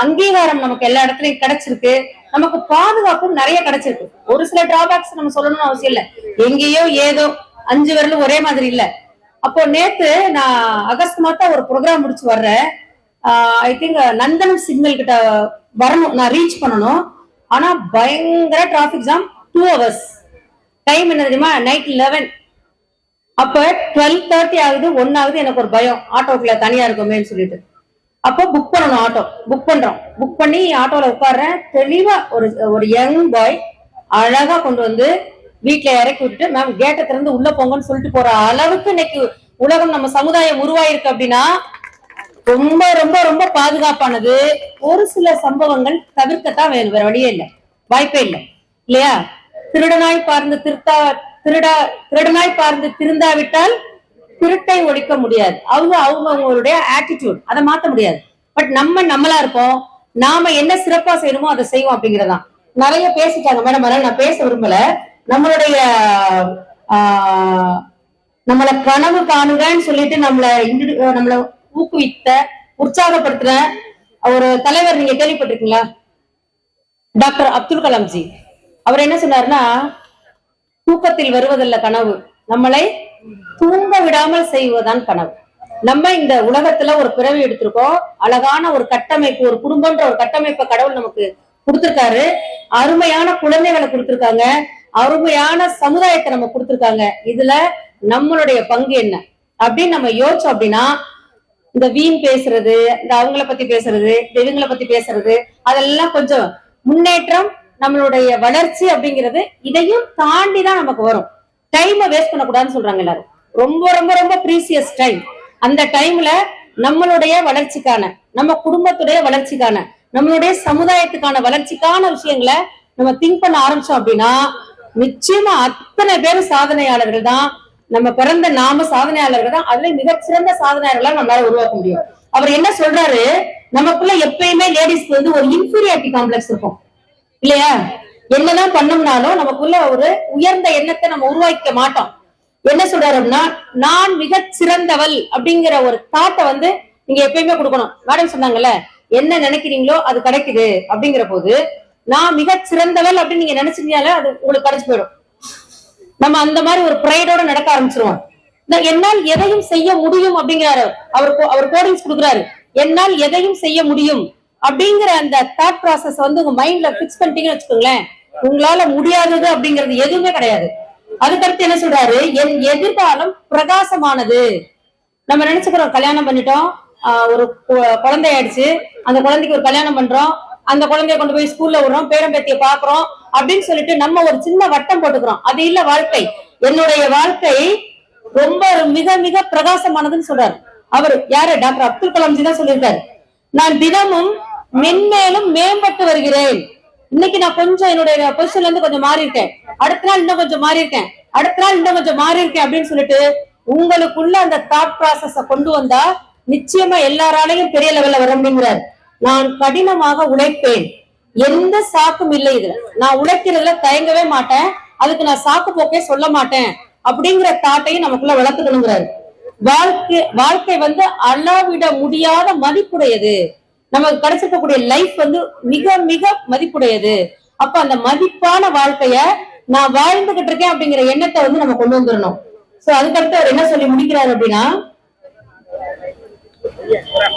Speaker 4: அங்கீகாரம் நமக்கு எல்லா இடத்துலயும் கிடைச்சிருக்கு. நமக்கு பாதுகாப்பும் நிறைய கிடைச்சிருக்கு. ஒரு சில டிராபேக்ஸ் நம்ம சொல்லணும்னு அவசியம் இல்லை. எங்கேயோ ஏதோ 5 விரலும் ஒரே மாதிரி இல்ல. அப்போ நேத்து நான் ஆகஸ்ட் மாதம் ஒரு ப்ரோக்ராம் முடிச்சு வர்றேன். ஐ திங்க் நந்தனம் சிக்னல் கிட்ட வரணும், நான் ரீச் பண்ணணும். ஆனா பயங்கர டிராபிக் ஜாம். 2 hours. டைம் என்ன தெரியுமா? நைட் 11. அப்ப 12:30 ஆகுது, 1 ஆகுது. எனக்கு ஒரு பயம், ஆட்டோக்குள்ள தனியா இருக்குமேன்னு சொல்லிட்டு. அப்போ புக் பண்ணணும். ஆட்டோ புக் பண்றோம். புக் பண்ணி ஆட்டோல உட்கார்றேன். தெளிவா ஒரு யங் பாய் அழகா கொண்டு வந்து வீட்டுல இறக்கி விட்டுட்டு, மேம் கேட்டை திறந்து உள்ள போங்கன்னு சொல்லிட்டு போற அளவுக்கு இன்னைக்கு உலகம், நம்ம சமுதாயம் உருவாயிருக்கு. அப்படின்னா ரொம்ப ரொம்ப ரொம்ப பாதுகாப்பானது. ஒரு சில சம்பவங்கள் தவிர்க்கத்தான் வேணும், வேற வழியே இல்லை, வாய்ப்பே இல்லை, இல்லையா? திருடனாய் பார்ந்து திருடனாய் பார்ந்து திருந்தாவிட்டால் திருட்டை ஒழிக்க முடியாது. அவங்களுடைய ஆட்டிடியூட், அதை மாத்த முடியாது. பட் நம்மளா இருப்போம். நாம என்ன சிறப்பா செய்யணுமோ அதை செய்வோம் அப்படிங்கறதான். நிறைய பேசிட்டாங்க மேடம், அதனால நான் பேச விரும்பல. நம்மளுடைய நம்மள கனவு காணுங்கன்னு சொல்லிட்டு நம்மள ஊக்குவித்த, உற்சாகப்படுத்துற ஒரு தலைவர் நீங்க கேள்விப்பட்டிருக்கீங்களா? டாக்டர் அப்துல் கலாம்ஜி. அவர் என்ன சொன்னாருன்னா, தூக்கத்தில் வருவதல்ல கனவு, நம்மளை தூங்க விடாமல் செய்வதுதான் கனவு. நம்ம இந்த உலகத்துல ஒரு பிறவி எடுத்திருக்கோம். அழகான ஒரு கட்டமைப்பு, ஒரு குடும்பம்ன்ற ஒரு கட்டமைப்பை கடவுள் நமக்கு கொடுத்திருக்காரு. அருமையான குழந்தைகளை கொடுத்திருக்காங்க. அருமையான சமுதாயத்தை நம்ம கொடுத்திருக்காங்க. இதுல நம்மளுடைய பங்கு என்ன அப்படின்னு நம்ம யோசிச்சோம் அப்படின்னா, இந்த வீண் பேசுறது, இந்த அவங்கள பத்தி பேசுறது, இவங்களை பத்தி பேசுறது, அதெல்லாம் கொஞ்சம் முன்னேற்றம், நம்மளுடைய வளர்ச்சி அப்படிங்கிறது இதையும் தாண்டிதான் நமக்கு வரும். டைமை வேஸ்ட் பண்ணக்கூடாதுன்னு சொல்றாங்க எல்லாரும். ரொம்ப ரொம்ப ரொம்ப ப்ரீசியஸ் டைம். அந்த டைம்ல நம்மளுடைய வளர்ச்சிக்கான, நம்ம குடும்பத்துடைய வளர்ச்சிக்கான, நம்மளுடைய சமுதாயத்துக்கான வளர்ச்சிக்கான விஷயங்களை நம்ம திங்க் பண்ண ஆரம்பிச்சோம் அப்படின்னா, நிச்சயமா அத்தனை பேரும் சாதனையாளர்கள் தான். நம்ம பிறந்த நாம சாதனையாளர்கள் தான். அதுல மிகச்சிறந்த சாதனையாளர்களா நம்மளால உருவாக்க முடியும். அவர் என்ன சொல்றாரு, நமக்குள்ள எப்பயுமே லேடிஸ்க்கு வந்து ஒரு இன்ஃபீரியாரிட்டி காம்ப்ளெக்ஸ் இருக்கும், இல்லையா? என்னதான் பண்ணோம்னாலும் நமக்குள்ள ஒரு உயர்ந்த எண்ணத்தை நம்ம உருவாக்க மாட்டோம். என்ன சொல்றாரு அப்படின்னா, நான் மிக சிறந்தவள் அப்படிங்கிற ஒரு தாட்டை வந்து நீங்க எப்பயுமே கொடுக்கணும். மேடம் சொன்னாங்கல்ல, என்ன நினைக்கிறீங்களோ அது கிடைக்குது அப்படிங்கிற போது, நான் மிக சிறந்தவள் அப்படின்னு நீங்க நினைச்சீங்கனால அது உங்களுக்கு கிடைச்சு போயிடும். நம்ம அந்த மாதிரி ஒரு ப்ரைடோட நடக்க ஆரம்பிச்சிருவோம். என்னால் எதையும் செய்ய முடியும் அப்படிங்கிறாரு அவர் கோடிங்ஸ் கொடுக்குறாரு. என்னால் எதையும் செய்ய முடியும் அப்படிங்கிற அந்த தாட் ப்ராசஸ் வந்து உங்க மைண்ட்ல பிக்ஸ் பண்ணிட்டீங்கன்னு வச்சுக்கோங்களேன், உங்களால முடியாதது அப்படிங்கிறது எதுவுமே கிடையாது. அதுக்கடுத்து என்ன சொல்றாரு, என் எதிர்காலம் பிரகாசமானது. நம்ம நினைச்சுக்கிறோம், கல்யாணம் பண்ணிட்டோம், ஒரு குழந்தை ஆயிடுச்சு, அந்த குழந்தைக்கு ஒரு கல்யாணம் பண்றோம், அந்த குழந்தைய கொண்டு போய் ஸ்கூல்ல விடுறோம், பேரம்பேத்திய பாக்குறோம் அப்படின்னு சொல்லிட்டு நம்ம ஒரு சின்ன வட்டம் போட்டுக்கிறோம். அது இல்ல வாழ்க்கை. என்னுடைய வாழ்க்கை ரொம்ப மிக மிக பிரகாசமானதுன்னு சொல்றாரு. அவர் யாரு? டாக்டர் அப்துல் கலாம்ஜி தான் சொல்லியிருக்காரு. நான் தினமும் மென்மேலும் மேம்பட்டு வருகிறேன். இன்னைக்கு நான் கொஞ்சம் என்னுடைய பொசிஷன்ல இருந்து கொஞ்சம் மாறி இருக்கேன், அடுத்த நாள் இன்னும் கொஞ்சம் மாறி இருக்கேன், அடுத்த நாள் இன்னும் கொஞ்சம் மாறி இருக்கேன் அப்படின்னு சொல்லிட்டு உங்களுக்குள்ள அந்த தாட் ப்ராசஸ கொண்டு வந்தா நிச்சயமா எல்லாராலையும் பெரிய லெவல்ல வர முடியுங்கிறார். நான் கடினமாக உழைப்பேன், எந்த சாக்கும் இல்லை இதுல, நான் உழைக்கிறதுல தயங்கவே மாட்டேன், அதுக்கு நான் சாக்கு போக்கே சொல்ல மாட்டேன் அப்படிங்கிற தாட்டையும் நமக்குள்ள வளர்த்துக்கணுங்கிறாரு. வாழ்க்கை வந்து அளவிட முடியாத மதிப்புடையது. நமக்கு கிடைச்சிருக்கக்கூடிய லைஃப் வந்து மிக மிக மதிப்புடையது. அப்ப அந்த மதிப்பான வாழ்க்கைய நான் வாழ்ந்துகிட்டு இருக்கேன் அப்படிங்கிற எண்ணத்தை வந்து நம்ம கொண்டு வந்துடணும். சோ அதுக்கடுத்து அவர் என்ன சொல்லி முடிக்கிறாரு அப்படின்னா,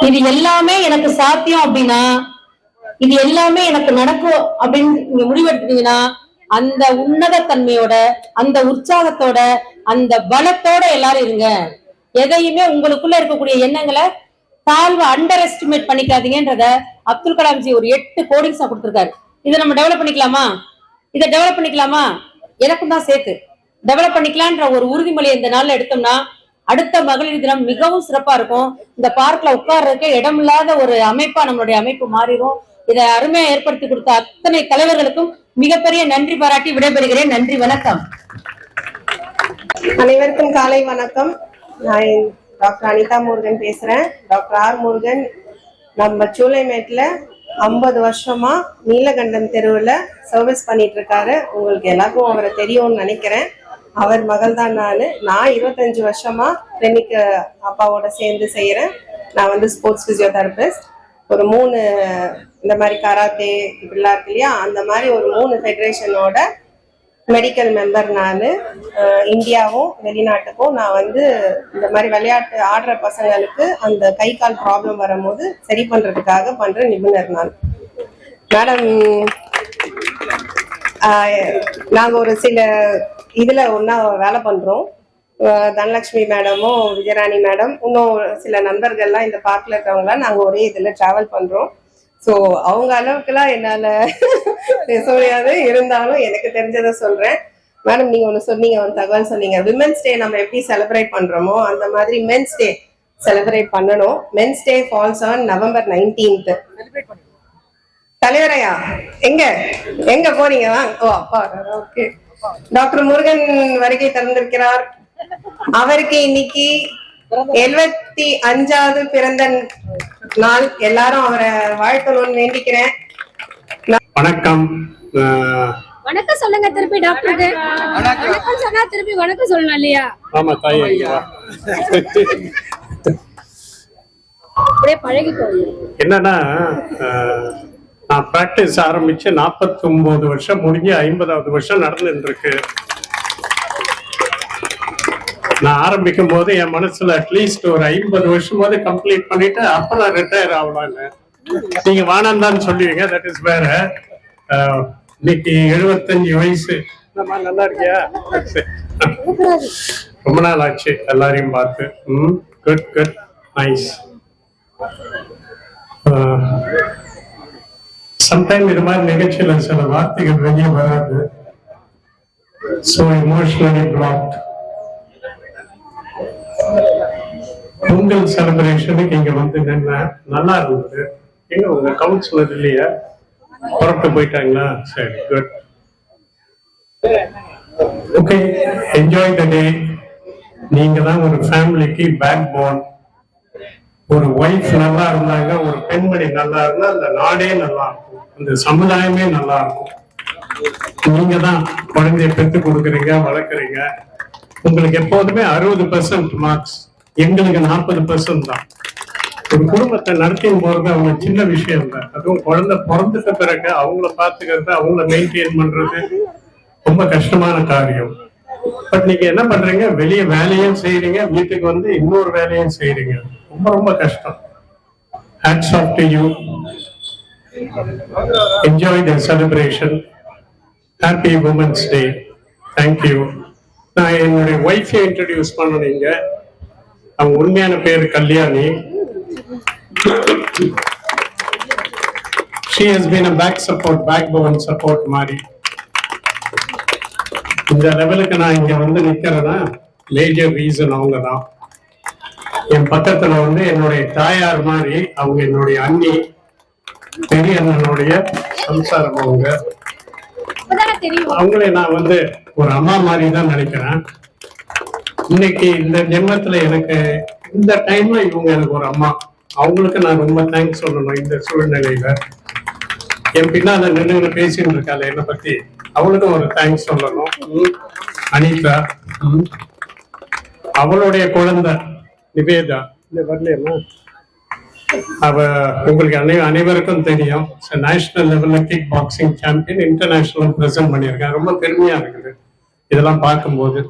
Speaker 4: இது எல்லாமே எனக்கு சாத்தியம் அப்படின்னா, இது எல்லாமே எனக்கு நடக்கும் அப்படின்னு நீங்க முடிவெடுத்தீங்கன்னா, அந்த உன்னத தன்மையோட, அந்த உற்சாகத்தோட, அந்த பலத்தோட எல்லாரும் இருங்க. எதையுமே உங்களுக்குள்ள இருக்கக்கூடிய எண்ணங்களை தாழ்வு அண்டர் எஸ்டிமேட் பண்ணிக்காதீங்கன்றத அப்துல் கலாம்ஜி ஒரு 8 கோடிங்ஸா கொடுத்திருக்காரு. இதை நம்ம டெவலப் பண்ணிக்கலாமா? இதை டெவலப் பண்ணிக்கலாமா? எனக்கும் தான் சேர்த்து டெவலப் பண்ணிக்கலான்ற ஒரு உறுதிமொழியை இந்த நாள்ல எடுத்தோம்னா அடுத்த மகளிர் தினம் மிகவும் சிறப்பா இருக்கும். இந்த பார்க்ல உட்கார்றதுக்கு இடமில்லாத ஒரு அமைப்பா நம்மளுடைய அமைப்பு மாறிடும். இதை அருமையா ஏற்படுத்தி கொடுத்த அத்தனை தலைவர்களுக்கும் மிகப்பெரிய நன்றி பாராட்டி விடைபெறுகிறேன். நன்றி, வணக்கம்.
Speaker 6: அனைவருக்கும் காலை வணக்கம். நான் டாக்டர் அனிதா முருகன் பேசுறேன். டாக்டர் ஆர் முருகன் நம்ம சூளைமேட்ல 50 வருஷமா நீலகண்டன் தெருவுல சர்வீஸ் பண்ணிட்டு இருக்காரு. உங்களுக்கு எல்லாருக்கும் அவரை தெரியும்னு நினைக்கிறேன். அவர் மகள் தான் நான் 25 வருஷமா கிளினிக் அப்பாவோட சேர்ந்து செய்யறேன். நான் வந்து ஸ்போர்ட்ஸ் பிசியோதெரபிஸ்ட். ஒரு 3 இந்த மாதிரி கராத்தே இப்படிலாம் இருக்கு இல்லையா, அந்த மாதிரி ஒரு 3 ஃபெடரேஷனோட மெடிக்கல் மெம்பர். நான் இந்தியாவும் வெளிநாட்டுக்கும் நான் வந்து இந்த மாதிரி விளையாட்டு ஆடுற பசங்களுக்கு அந்த கை கால் ப்ராப்ளம் வரும்போது சரி பண்றதுக்காக பண்ற நிபுணர் நான். மேடம், நாங்க ஒரு சில இதுல ஒன்னா வேலை பண்றோம். தனலட்சுமி மேடமும் விஜயராணி மேடம், இன்னும் சில நண்பர்கள்லாம் இந்த பார்க்ல இருக்கவங்களாம் நாங்க ஒரே இதுல டிராவல் பண்றோம். ஸோ அவங்க அளவுக்குலாம் என்னால பேச முடியாது, இருந்தாலும் எனக்கு தெரிஞ்சதை சொல்றேன். மேடம், நீங்க ஒண்ணு சொன்னீங்க, ஒரு தகவல் சொன்னீங்க, விமென்ஸ் டே நம்ம எப்படி செலிப்ரேட் பண்றோமோ அந்த மாதிரி மென்ஸ் டே செலிப்ரேட் பண்ணணும். Men's day falls on November 19th. தலைவரையா எங்க எங்க போறீங்க? ஓ அப்பா, ஓகே. டாக்டர் முருகன் வருகை தந்திருக்கிறார். அவருக்கு இன்னைக்கு 75வது பிறந்த நாள். எல்லாரும் அவரை வாழ்த்தணும்னு வேண்டிக்கிறேன்.
Speaker 7: வணக்கம்.
Speaker 3: வணக்கம் சொல்லுங்க திருப்பி டாக்டருக்கு. வணக்கம் சொன்னா திருப்பி வணக்கம் சொல்லணும் இல்லையா?
Speaker 7: ஆமா தாய்,
Speaker 3: அப்படியே பழகி போகுது.
Speaker 7: என்னன்னா நான் பிராக்டிஸ் ஆரம்பிச்சு 49 வருஷம் முடிஞ்சு 50வது வருஷம் நடந்துட்டு இருக்கு. நான் ஆரம்பிக்கும் போது என் மனசுல அட்லீஸ்ட் ஒரு 50 வருஷமாவது கம்ப்ளீட் பண்ணிட்டு அப்புறம் நான் ரிட்டையர் ஆகலான்னு. நீங்க வானம் தான் சொல்லுவீங்க, தட் இஸ் வேற. இன்னைக்கு 75 வயசு. நல்லா இருக்கியா? ரொம்ப நாள் ஆச்சு எல்லாரையும் பார்த்து. Good good, nice. சம்டைம் இது மாதிரி நிகழ்ச்சியில சில வார்த்தைகள் வெளியே வராது. So emotionally blocked. பொங்கல் செலிப்ரேஷனுக்கு இங்க வந்து நின்ன நல்லா இருந்தது. எங்க உங்க கவுன்சிலர் இல்லையா? புறப்பட்டு போயிட்டாங்களா? சரி, குட். ஓகே, என்ஜாய் த டே. நீங்க தான் ஒரு ஃபேமிலிக்கு பேக் போன். ஒரு ஒய்ஃப் நல்லா இருந்தாங்க, ஒரு பெண்மணி நல்லா இருந்தா அந்த நாடே நல்லா இருக்கும், அந்த சமுதாயமே நல்லா இருக்கும். நீங்க தான் குழந்தைய பெற்று கொடுக்குறீங்க, வளர்க்குறீங்க. உங்களுக்கு எப்போதுமே 60% மார்க்ஸ், எங்களுக்கு 40% தான். ஒரு குடும்பத்தை நடத்தியும் போறது அவங்க சின்ன விஷயம் இல்லை. அதுவும் குழந்தை பிறந்துட்ட பிறகு அவங்கள பாத்துக்கிறது, அவங்கள மெயின்டைன் பண்றது ரொம்ப கஷ்டமான காரியம். பட் நீங்க என்ன பண்றீங்க, வெளியே வேலையும் செய்யறீங்க, வீட்டுக்கு வந்து இன்னொரு வேலையும் செய்யறீங்க. ரொம்ப ரொம்ப கஷ்டம். Hats off to you. Enjoy the celebration. Happy Women's Day. Thank you. நான் என்னுடைய ஒய்ஃபை இன்ட்ரடியூஸ் பண்ணீங்க. அவங்க உண்மையான பேர் Kalyani. She has been a backbone support மாதிரி. இந்த லெவலுக்கு நான் இங்க வந்து நிக்கிறேன்னா மேஜர் ரீசன் அவங்க தான். என் பக்கத்துல வந்து என்னுடைய தாயார் மாதிரி அவங்க என்னுடைய அண்ணி, பெரிய அண்ணனுடைய சம்சாரம். அவங்களே நான் வந்து ஒரு அம்மா மாதிரி தான் நினைக்கிறேன். இன்னைக்கு இந்த ஜென்மத்துல எனக்கு இந்த டைம்ல இவங்க எனக்கு ஒரு அம்மா. அவங்களுக்கு நான் ரொம்ப தேங்க்ஸ் சொல்லணும். இந்த சூழ்நிலையில என் பின்னால நின்று பேசிட்டு இருக்காள் என்னை பத்தி, அவளுக்கும் ஒரு தேங்க்ஸ் சொல்லணும். அனிதா, அவளுடைய குழந்தை நிவேதா, இந்த வரலையம்மா, உங்களுக்கு அனைவருக்கும் தெரியும். நேஷனல் லெவல்ல kick boxing champion, international present பண்ணியிருக்கேன். ரொம்ப பெருமையா இருக்குது இதெல்லாம் பார்க்கும்போது.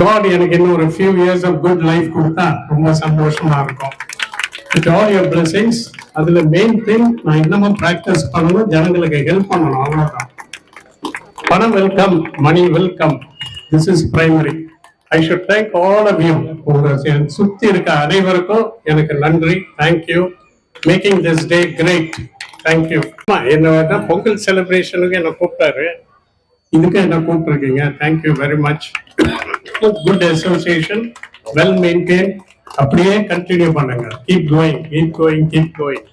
Speaker 7: God எனக்கு இன்னும் ஒரு few years of good life கொடுத்தா ரொம்ப சந்தோஷமா இருக்கும். With all your blessings, அதுல மெயின் திங் நான் இன்னமும் பிராக்டிஸ் பண்ணணும், ஜனங்களுக்கு ஹெல்ப் பண்ணணும், அவ்வளவுதான். பணம் வெல்கம், மணி welcome, this is primary. I should thank all of you. உங்களை சுத்தி இருக்க அனைவருக்கும் எனக்கு நன்றி. Thank you, making this day great. Thank you. என்ன பொங்கல் செலிப்ரேஷனுக்கு என்ன கூப்பிட்டாரு, இதுக்கு என்ன கூப்பிட்டுருக்கீங்க. Thank you very much. Good association, well maintain. அப்படியே கண்டினியூ பண்ணுங்க. Keep going, keep going, keep going.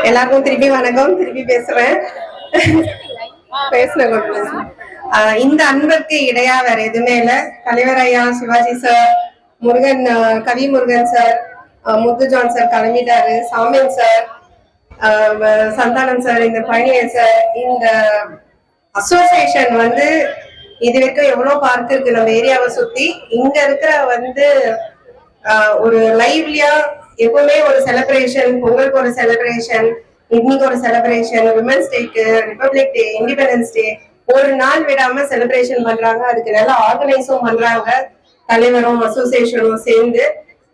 Speaker 6: எல்லாருக்கும் திருப்பி வணக்கம். திருப்பி பேசுறேன். இந்த அன்பிற்கு இடையா வேற எதுவுமே இல்ல. தலைவர் ஐயா சிவாஜி சார், முருகன், கவி முருகன் சார், முத்து ஜான் சார் கிளம்பிட்டாரு, சாமியன் சார், சந்தானம் சார், இந்த பழனியன் சார். இந்த அசோசியேஷன் வந்து இது வரைக்கும் எவ்வளவு பார்க் இருக்கு நம்ம ஏரியாவை சுத்தி. இங்க இருக்கிற வந்து ஒரு லைவ்லியா எப்பவுமே ஒரு செலிப்ரேஷன், பொங்கலுக்கு ஒரு செலிப்ரேஷன், இன்னைக்கு ஒரு செலிப்ரேஷன், விமென்ஸ் டேக்கு, ரிபப்ளிக் டே, இண்டிபெண்டன்ஸ் டே, ஒரு நாள் விடாம செலிப்ரேஷன் பண்றாங்க. அதுக்கு நல்லா ஆர்கனைஸும் பண்றாங்க தலைவரும் அசோசியேஷனும் சேர்ந்து.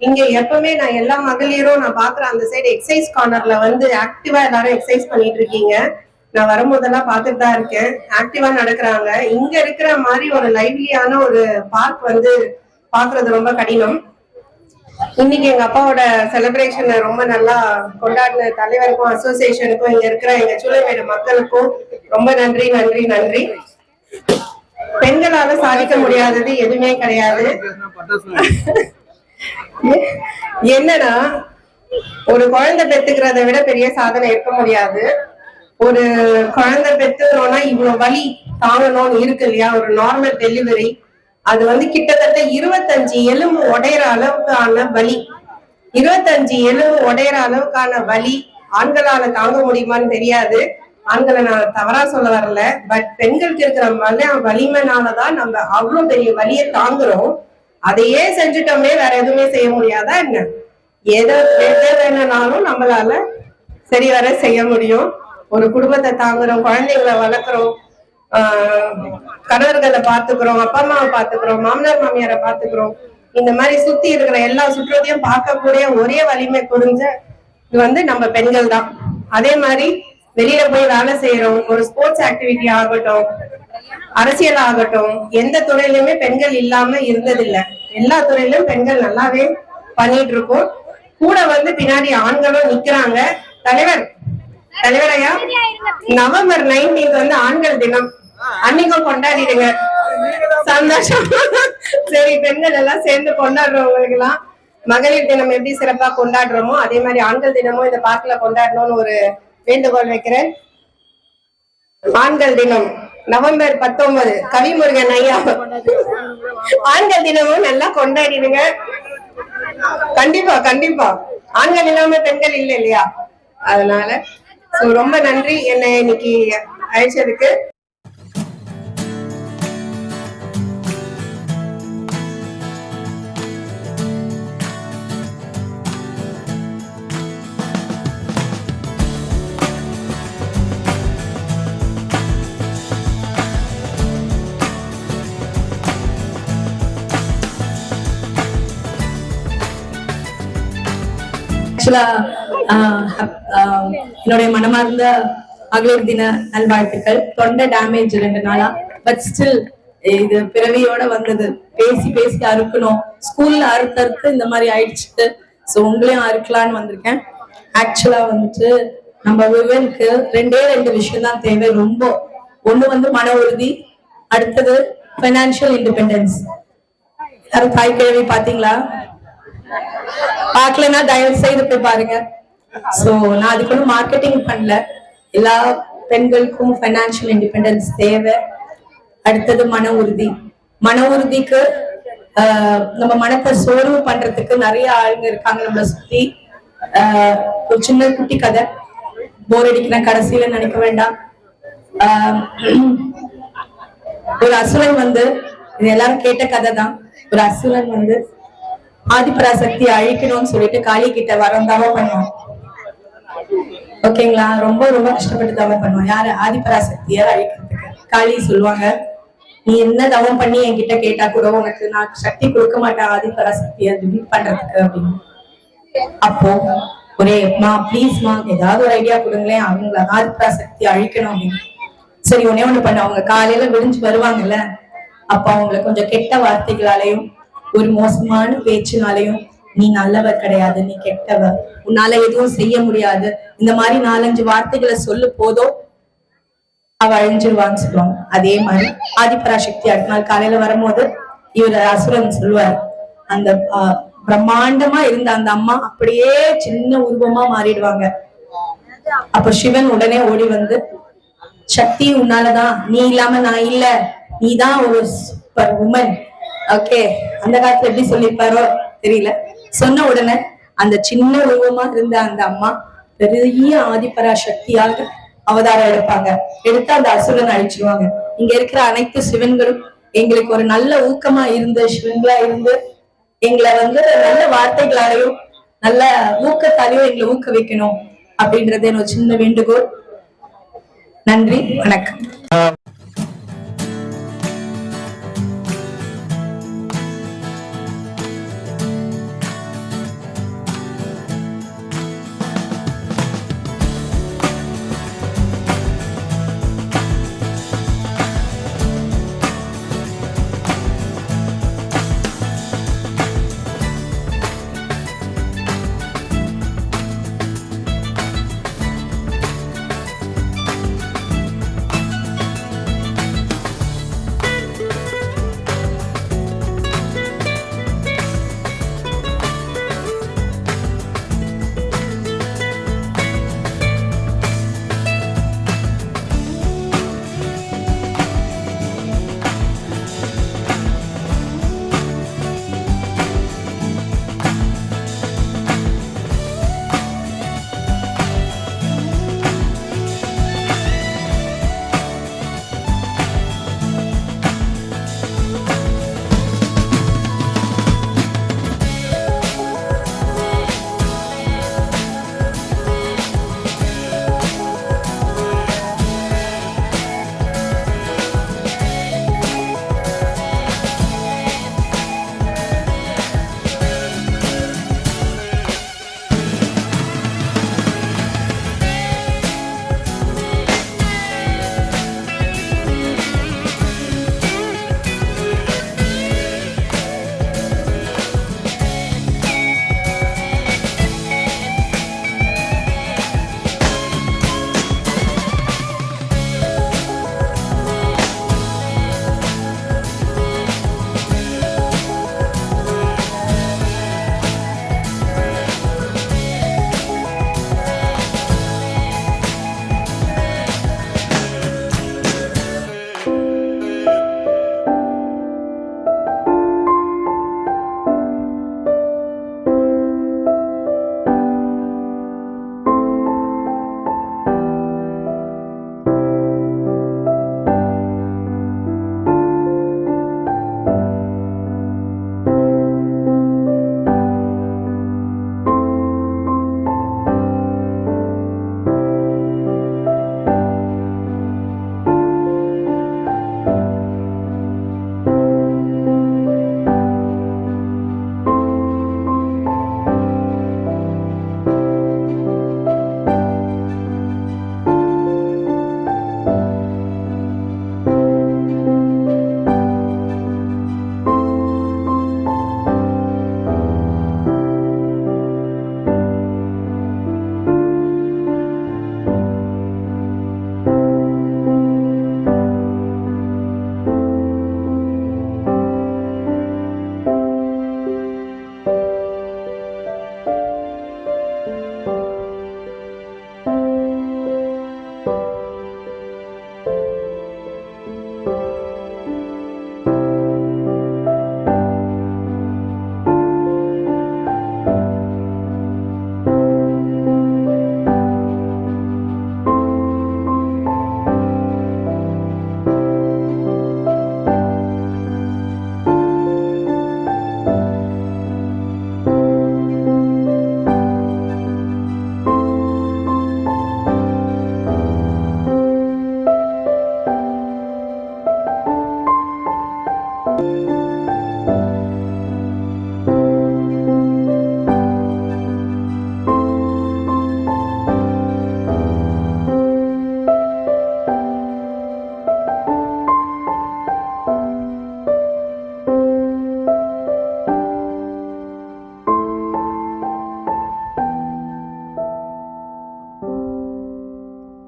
Speaker 6: இங்க எப்பவுமே நான் எல்லா மகளிரும் நான் பாக்குறேன், அந்த சைடு எக்ஸசைஸ் கார்னர்ல வந்து ஆக்டிவா எல்லாரும் எக்ஸசைஸ் பண்ணிட்டு இருக்கீங்க. நான் வரும்போதெல்லாம் பார்த்துட்டு தான் இருக்கேன். ஆக்டிவா நடக்கிறாங்க. இங்க இருக்கிற மாதிரி ஒரு லைவ்லியான ஒரு பார்க் வந்து பாக்குறது ரொம்ப கடினம். இன்னைக்கு எங்க அப்பாவோட செலிப்ரேஷன் ரொம்ப நல்லா கொண்டாடின தலைவருக்கும் அசோசியேஷனுக்கும் இங்க இருக்கிற எங்க சூளைமேடு மக்களுக்கும் ரொம்ப நன்றி நன்றி நன்றி. பெண்களால சாதிக்க முடியாதது எதுவுமே கிடையாது. என்னன்னா, ஒரு குழந்தை பெத்துக்கிறத விட பெரிய சாதனை இருக்க முடியாது. ஒரு குழந்தை பெத்துக்கிறோம்னா இவ்வளவு வலி தாங்கணும்னு இருக்கு இல்லையா. ஒரு நார்மல் டெலிவரி அது வந்து கிட்டத்தட்ட 25 எலும்பு உடையிற அளவுக்கான வலி. 25 எலும்பு உடையிற அளவுக்கான வலி ஆண்களால தாங்க முடியுமான்னு தெரியாது. ஆண்களை நான் தவறா சொல்ல வரல. பட் பெண்களுக்கு இருக்கிற வலிமைனாலதான் நம்ம அவ்வளவு பெரிய வலியை தாங்குறோம். அதையே செஞ்சுட்டோமே, வேற எதுவுமே செய்ய முடியாதா என்ன? எதை வேணும்னாலும் நம்மளால சரி வர செய்ய முடியும். ஒரு குடும்பத்தை தாங்குறோம், குழந்தைங்களை வளர்க்குறோம், கணவர்களை பாத்துக்கிறோம், அப்பா அம்மாவை பாத்துக்கிறோம், மாமனார் மாமியாரை பாத்துக்கிறோம். இந்த மாதிரி சுத்தி இருக்கிற எல்லா சுற்றத்தையும் பார்க்கக்கூடிய ஒரே வலிமை புரிஞ்ச வந்து நம்ம பெண்கள் தான். அதே மாதிரி வெளியில போய் வேலை செய்யறோம், ஒரு ஸ்போர்ட்ஸ் ஆக்டிவிட்டி ஆகட்டும், அரசியல் ஆகட்டும், எந்த துறையிலுமே பெண்கள் இல்லாம இருந்ததில்லை. எல்லா துறையிலும் பெண்கள் நல்லாவே பண்ணிட்டு இருக்கோம். கூட வந்து பின்னாடி ஆண்களும் நிக்கிறாங்க. தலைவர் ஐயா, நவம்பர் 19 வந்து ஆண்கள் தினம், அன்னைக்கும் கொண்டாடிடுங்க. சந்தோஷம். சரி, பெண்கள் எல்லாம் சேர்ந்து கொண்டாடுறவங்களுக்கு எல்லாம் மகளிர் தினம் எப்படி சிறப்பா கொண்டாடுறோமோ அதே மாதிரி ஆண்கள் தினமும் இந்த பார்க்ல கொண்டாடணும்னு ஒரு வேண்டுகோள் வைக்கிறேன். ஆண்கள் தினம் நவம்பர் 19, கவிமுருகன் ஐயா, ஆண்கள் தினமும் நல்லா கொண்டாடிடுங்க. கண்டிப்பா கண்டிப்பா, ஆண்கள் இல்லாம பெண்கள் இல்லை இல்லையா? அதனால ரொம்ப நன்றி என்னை இன்னைக்கு அழைச்சதுக்கு.
Speaker 8: என்னுடைய மனமார்ந்த மகளிர் தின நல்வாழ்த்துக்கள். தொண்டை டேமேஜ் 2 நாளா, பட் ஸ்டில் இது பிறவியோட வந்தது. பேசி பேசி அறுக்கணும், ஸ்கூல்ல அறுத்தறுத்து இந்த மாதிரி ஆயிடுச்சு. ஸோ உங்களையும் அறுக்கலான்னு வந்திருக்கேன். ஆக்சுவலா வந்துட்டு நம்ம விவனுக்கு 2 விஷயம் தான் தேவை ரொம்ப. ஒண்ணு வந்து மன உறுதி, அடுத்தது பைனான்சியல் இண்டிபெண்டன்ஸ். யாரும் தாய் கிழவி பாத்தீங்களா? பார்க்கலன்னா தயவு செய்து போய் பாருங்க. சோ நான் அதுக்கு ஒன்றும் மார்க்கெட்டிங் பண்ணல. எல்லா பெண்களுக்கும் பைனான்சியல் இண்டிபெண்டன்ஸ் தேவை. அடுத்தது மன உறுதி. மன உறுதிக்கு நம்ம மனத்தை சோர்வு பண்றதுக்கு நிறைய ஆளுங்க இருக்காங்க நம்மளை சுத்தி. ஒரு சின்ன குட்டி கதை, போர் அடிக்கிறேன் கடைசியில நினைக்க வேண்டாம். ஒரு அசுரன் வந்து, இது எல்லாரும் கேட்ட கதை தான். ஒரு அசுரன் வந்து ஆதிபராசக்தி அழிக்கணும்னு சொல்லிட்டு காளி கிட்ட வரம் தவம் பண்ணுவான். ஓகேங்களா? ரொம்ப ரொம்ப கஷ்டப்பட்டு தவம் பண்ணுவான். யாரு? ஆதிபராசக்திய அழிக்கிறதுக்கு. காளி சொல்லுவாங்க, நீ என்ன தவம் பண்ணி என்கிட்ட கேட்டா கூட உனக்கு நான் சக்தி கொடுக்க மாட்டேன் ஆதிபராசக்திய டிலீட் பண்றதுக்கு அப்படின்னு. அப்போ ஒரே மா பிளீஸ்மா ஏதாவது ஒரு ஐடியா கொடுங்களேன், அவங்கள ஆதிபராசக்தி அழிக்கணும் அப்படின்னு. சரி, ஒண்ணு பண்ண, அவங்க காலையில விழிஞ்சு வருவாங்கல்ல, அப்ப அவங்களை கொஞ்சம் கெட்ட வார்த்தைகளாலையும் ஒரு மோசமான பேச்சுனாலையும், நீ நல்லவர் கிடையாது, நீ கெட்டவர், உன்னால எதுவும் செய்ய முடியாது, இந்த மாதிரி 4-5 வார்த்தைகளை சொல்லு போதும் அவ அழிஞ்சிருவான்னு சொல்லுவாங்க. அதே மாதிரி ஆதிபராசக்தி அடுத்த நாள் காலையில வரும்போது இவர் அசுரன் சொல்லுவார், அந்த பிரம்மாண்டமா இருந்த அந்த அம்மா அப்படியே சின்ன உருவமா மாறிடுவாங்க. அப்ப சிவன் உடனே ஓடி வந்து, சக்தி உன்னாலதான், நீ இல்லாம நான் இல்ல, நீதான் ஒரு சூப்பர் உமன். ஓகே, அந்த காலத்துல எப்படி சொல்லிருப்பாரோ தெரியல. சொன்ன உடனே அந்த சின்ன உருவமா இருந்த அந்த அம்மா பெரிய ஆதிபராசக்தியாக அவதாரம் எடுப்பாங்க. எடுத்து அந்த அசுரன் அழிச்சிருவாங்க. இங்க இருக்கிற அனைத்து சிவன்களும் எங்களுக்கு ஒரு நல்ல ஊக்கமா இருந்து, சிவன்களா இருந்து எங்களை வந்து நல்ல வார்த்தைகளாலையும் நல்ல ஊக்கத்தாலையும் எங்களை ஊக்குவிக்கணும் அப்படின்றது என்னோட சின்ன வேண்டுகோள். நன்றி, வணக்கம்.